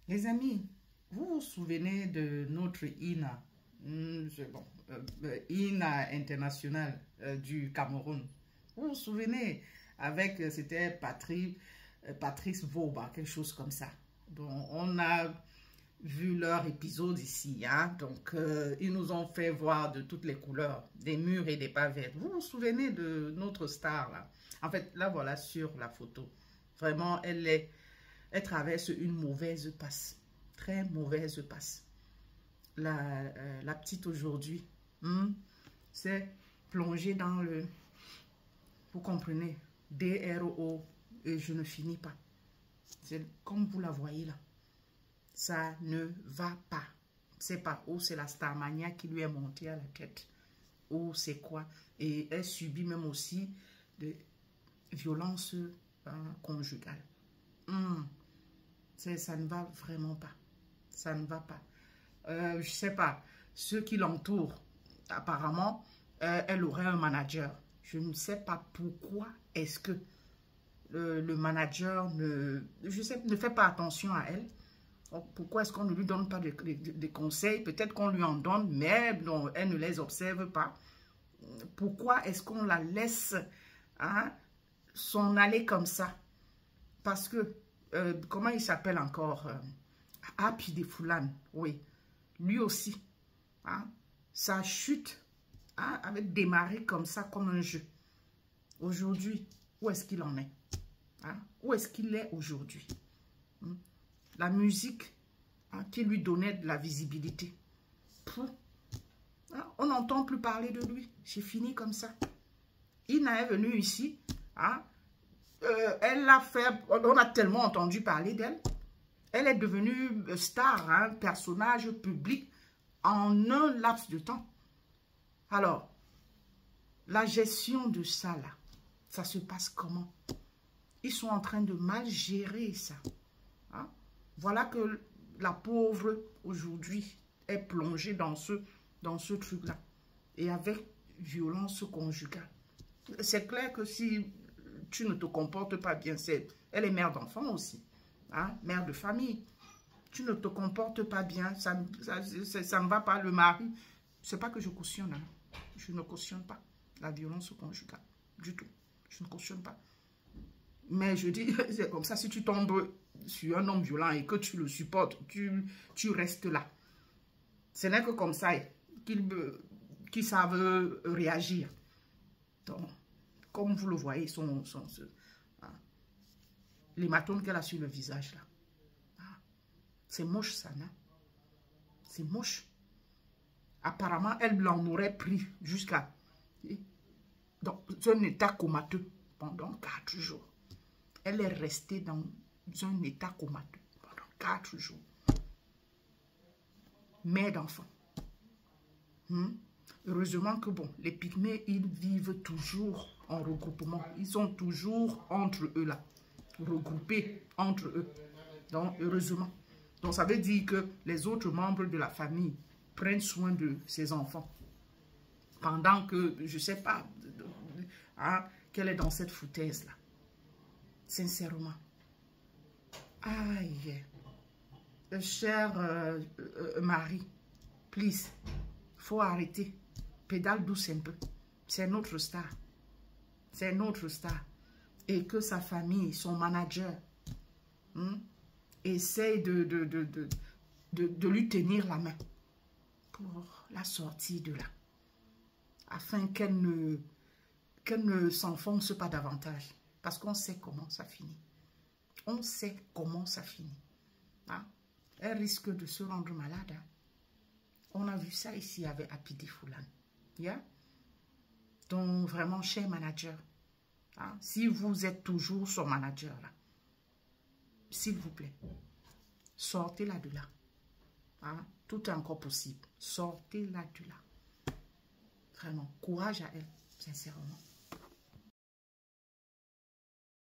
Les amis, vous vous souvenez de notre Ina, Ina international du Cameroun. Vous vous souvenez avec, c'était Patrice Vauba, quelque chose comme ça. Bon, on a vu leur épisode ici, hein? Donc ils nous ont fait voir de toutes les couleurs, des murs et des pavettes. Vous vous souvenez de notre star là? En fait, là voilà sur la photo. Vraiment, elle traverse une mauvaise passe, très mauvaise passe. La petite aujourd'hui, c'est plongée dans le, vous comprenez, DRO et je ne finis pas. C'est comme vous la voyez là. Ça ne va pas. C'est pas où c'est la Starmania qui lui est montée à la tête. Ou c'est quoi. Et elle subit même aussi des violences conjugales. Ça ne va vraiment pas. Ça ne va pas. Je sais pas. Ceux qui l'entourent, apparemment, elle aurait un manager. Je ne sais pas pourquoi est-ce que le manager ne fait pas attention à elle. Pourquoi est-ce qu'on ne lui donne pas des conseils? Peut-être qu'on lui en donne, mais non, elle ne les observe pas. Pourquoi est-ce qu'on la laisse s'en aller comme ça? Parce que, comment il s'appelle encore? Happy de Foulane, oui. Lui aussi, sa chute avait démarré comme ça, comme un jeu. Aujourd'hui, où est-ce qu'il en est? Où est-ce qu'il est aujourd'hui? La musique qui lui donnait de la visibilité. On n'entend plus parler de lui. C'est fini comme ça. Ina est venue ici. Elle l'a fait. On a tellement entendu parler d'elle. Elle est devenue star, personnage public en un laps de temps. Alors, la gestion de ça là, ça se passe comment? Ils sont en train de mal gérer ça. Voilà que la pauvre aujourd'hui est plongée dans ce truc-là. Et avec violence conjugale. C'est clair que si tu ne te comportes pas bien, elle est mère d'enfant aussi. Mère de famille. Tu ne te comportes pas bien, ça ne va pas, le mari. C'est pas que je cautionne. Je ne cautionne pas la violence conjugale. Du tout. Je ne cautionne pas. Mais je dis, c'est comme ça, si tu tombes sur un homme violent et que tu le supportes, tu restes là. Ce n'est que comme ça qu'ils savent réagir. Donc, comme vous le voyez, l'hématome qu'elle a sur le visage là. C'est moche ça, non? C'est moche. Apparemment, elle en aurait pris jusqu'à dans un état comateux pendant 4 jours. Elle est restée dans un état comateux pendant 4 jours. Mère d'enfant. Heureusement que bon, les pygmées, ils vivent toujours en regroupement. Ils sont toujours entre eux là. Regroupés entre eux. Donc, heureusement. Donc, ça veut dire que les autres membres de la famille prennent soin de ces enfants. Pendant que, je ne sais pas, qu'elle est dans cette foutaise-là. Sincèrement. Aïe. Cher Marie, please, faut arrêter. Pédale douce un peu. C'est notre star. C'est notre star. Et que sa famille, son manager, essaye de lui tenir la main pour la sortir de là. Afin qu'elle ne s'enfonce pas davantage. Parce qu'on sait comment ça finit. On sait comment ça finit. Elle risque de se rendre malade. On a vu ça ici avec Happy de Foulane. Donc, vraiment, cher manager, si vous êtes toujours son manager, là, s'il vous plaît, sortez-la de là. Tout est encore possible. Sortez-la de là. Vraiment, courage à elle, sincèrement.